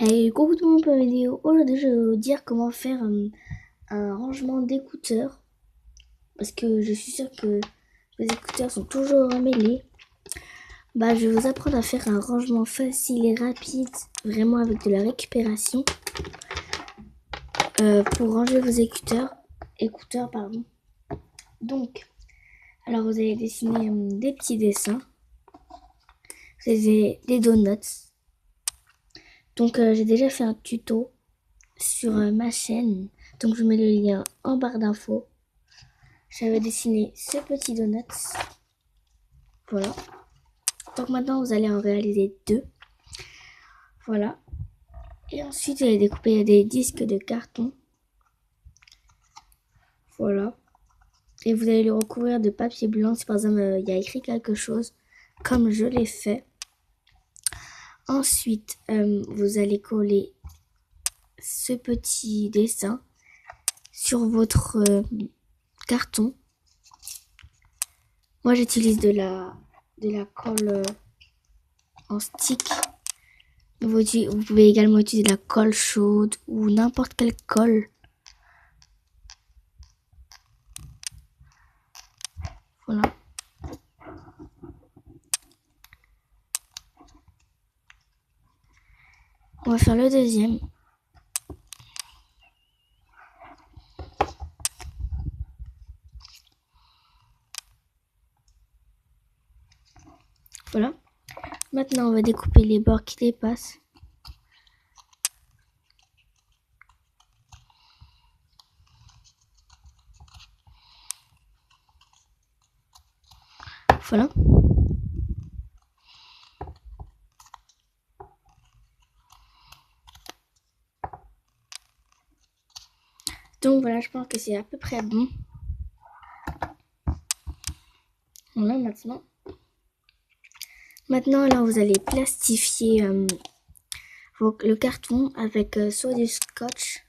Hey, coucou tout le monde pour la vidéo. Aujourd'hui, je vais vous dire comment faire un rangement d'écouteurs. Parce que je suis sûre que vos écouteurs sont toujours emmêlés. Je vais vous apprendre à faire un rangement facile et rapide, vraiment avec de la récupération, pour ranger vos écouteurs, pardon. Donc, alors vous allez dessiner des petits dessins. Vous avez des donuts. Donc, j'ai déjà fait un tuto sur ma chaîne. Donc, je mets le lien en barre d'infos. J'avais dessiné ce petit donut. Voilà. Donc maintenant, vous allez en réaliser deux. Voilà. Et ensuite, vous allez découper des disques de carton. Voilà. Et vous allez le recouvrir de papier blanc si par exemple il y a écrit quelque chose, comme je l'ai fait. Ensuite, vous allez coller ce petit dessin sur votre carton. Moi, j'utilise de la colle en stick. Vous pouvez également utiliser de la colle chaude ou n'importe quelle colle. Voilà. On va faire le deuxième. Voilà. Maintenant, on va découper les bords qui dépassent. Voilà. Donc voilà, je pense que c'est à peu près bon. Voilà, maintenant. Maintenant, alors, vous allez plastifier le carton avec soit du scotch,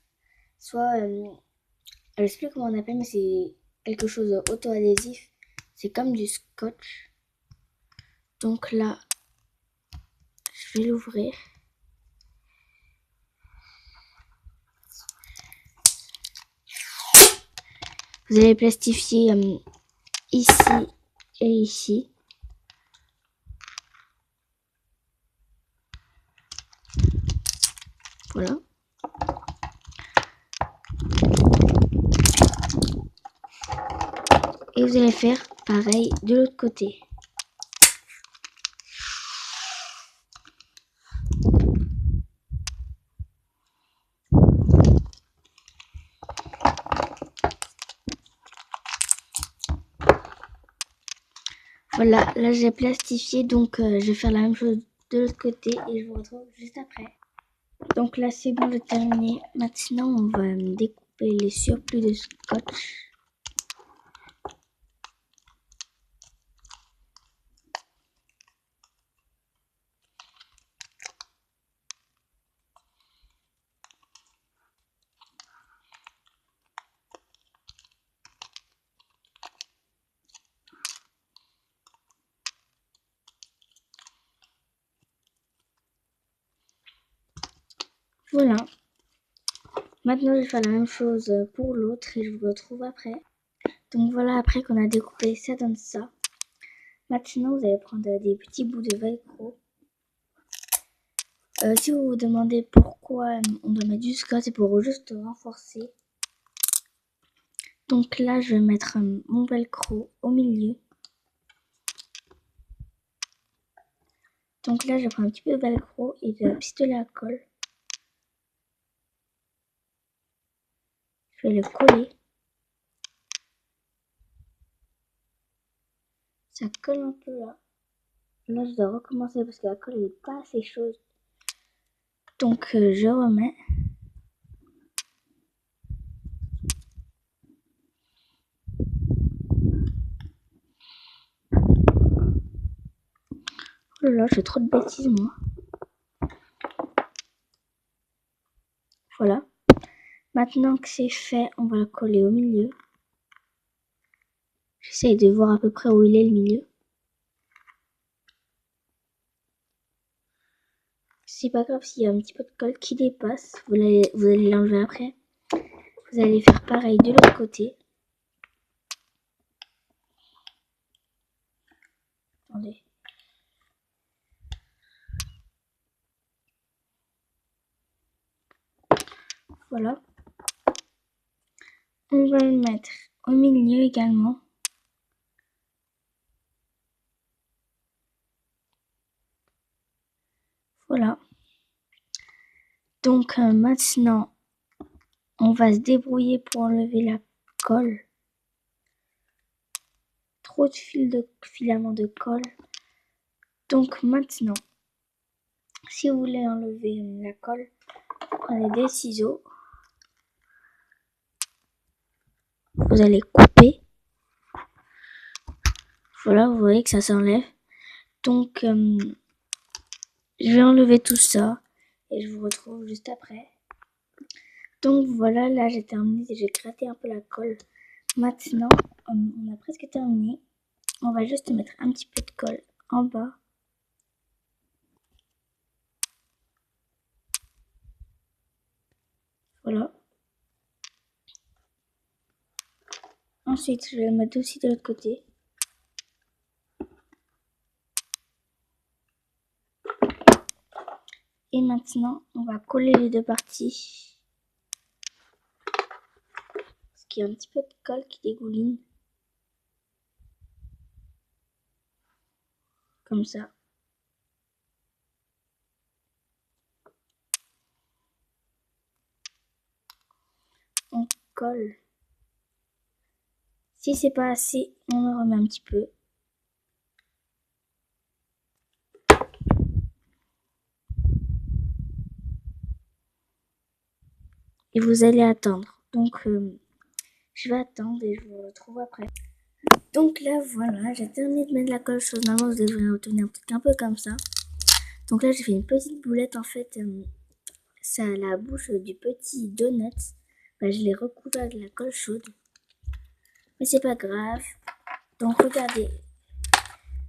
soit, je ne sais plus comment on appelle, mais c'est quelque chose d'auto-adhésif. C'est comme du scotch. Donc là, je vais l'ouvrir. Vous allez plastifier ici et ici. Voilà. Et vous allez faire pareil de l'autre côté. Voilà, là j'ai plastifié, donc je vais faire la même chose de l'autre côté et je vous retrouve juste après. Donc là c'est bon, j'ai terminé. Maintenant on va découper les surplus de scotch. Voilà. Maintenant je vais faire la même chose pour l'autre et je vous retrouve après. Donc voilà, après qu'on a découpé, ça donne ça. Maintenant vous allez prendre des petits bouts de velcro. Si vous vous demandez pourquoi on doit mettre du scotch, c'est pour juste renforcer. Donc là je vais mettre mon velcro au milieu. Donc là, je prends un petit peu de velcro et de pistolet à colle. Je vais le coller. Ça colle un peu là. Là, je dois recommencer parce que la colle n'est pas assez chaude. Donc, je remets. Oh là là, je fais trop de bêtises, moi. Voilà. Maintenant que c'est fait, on va le coller au milieu. J'essaye de voir à peu près où il est le milieu. C'est pas grave s'il y a un petit peu de colle qui dépasse. Vous allez l'enlever après. Vous allez faire pareil de l'autre côté. Attendez. Voilà. On va le mettre au milieu également. Voilà. Donc maintenant, on va se débrouiller pour enlever la colle. Trop de filaments de colle. Donc maintenant, si vous voulez enlever la colle, prenez des ciseaux. Vous allez couper. Voilà, vous voyez que ça s'enlève. Donc, je vais enlever tout ça et je vous retrouve juste après. Donc voilà, là j'ai terminé, j'ai gratté un peu la colle. Maintenant, on a presque terminé. On va juste mettre un petit peu de colle en bas. Voilà. Ensuite, je vais le mettre aussi de l'autre côté. Et maintenant, on va coller les deux parties. Parce qu'il y a un petit peu de colle qui dégouline. Comme ça. On colle. Si c'est pas assez, on en remet un petit peu. Et vous allez attendre. Donc, je vais attendre et je vous retrouve après. Donc là, voilà, j'ai terminé de mettre la colle chaude. Normalement, vous devrez obtenir un truc un peu comme ça. Donc là, j'ai fait une petite boulette. En fait, ça a la bouche du petit donut. Bah, je l'ai recouvert avec la colle chaude. Mais c'est pas grave. Donc regardez,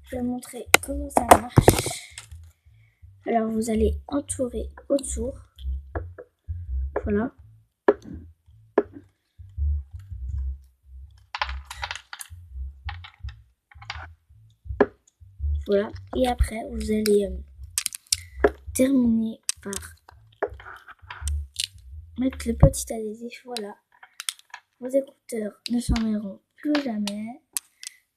je vais vous montrer comment ça marche. Alors vous allez entourer autour. Voilà. Voilà. Et après, vous allez terminer par mettre le petit adhésif. Voilà. Vos écouteurs ne s'enlèveront plus jamais.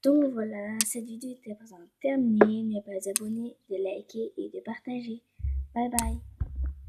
Donc voilà, cette vidéo est à présent terminée. N'oubliez pas de vous abonner, de liker et de partager. Bye bye.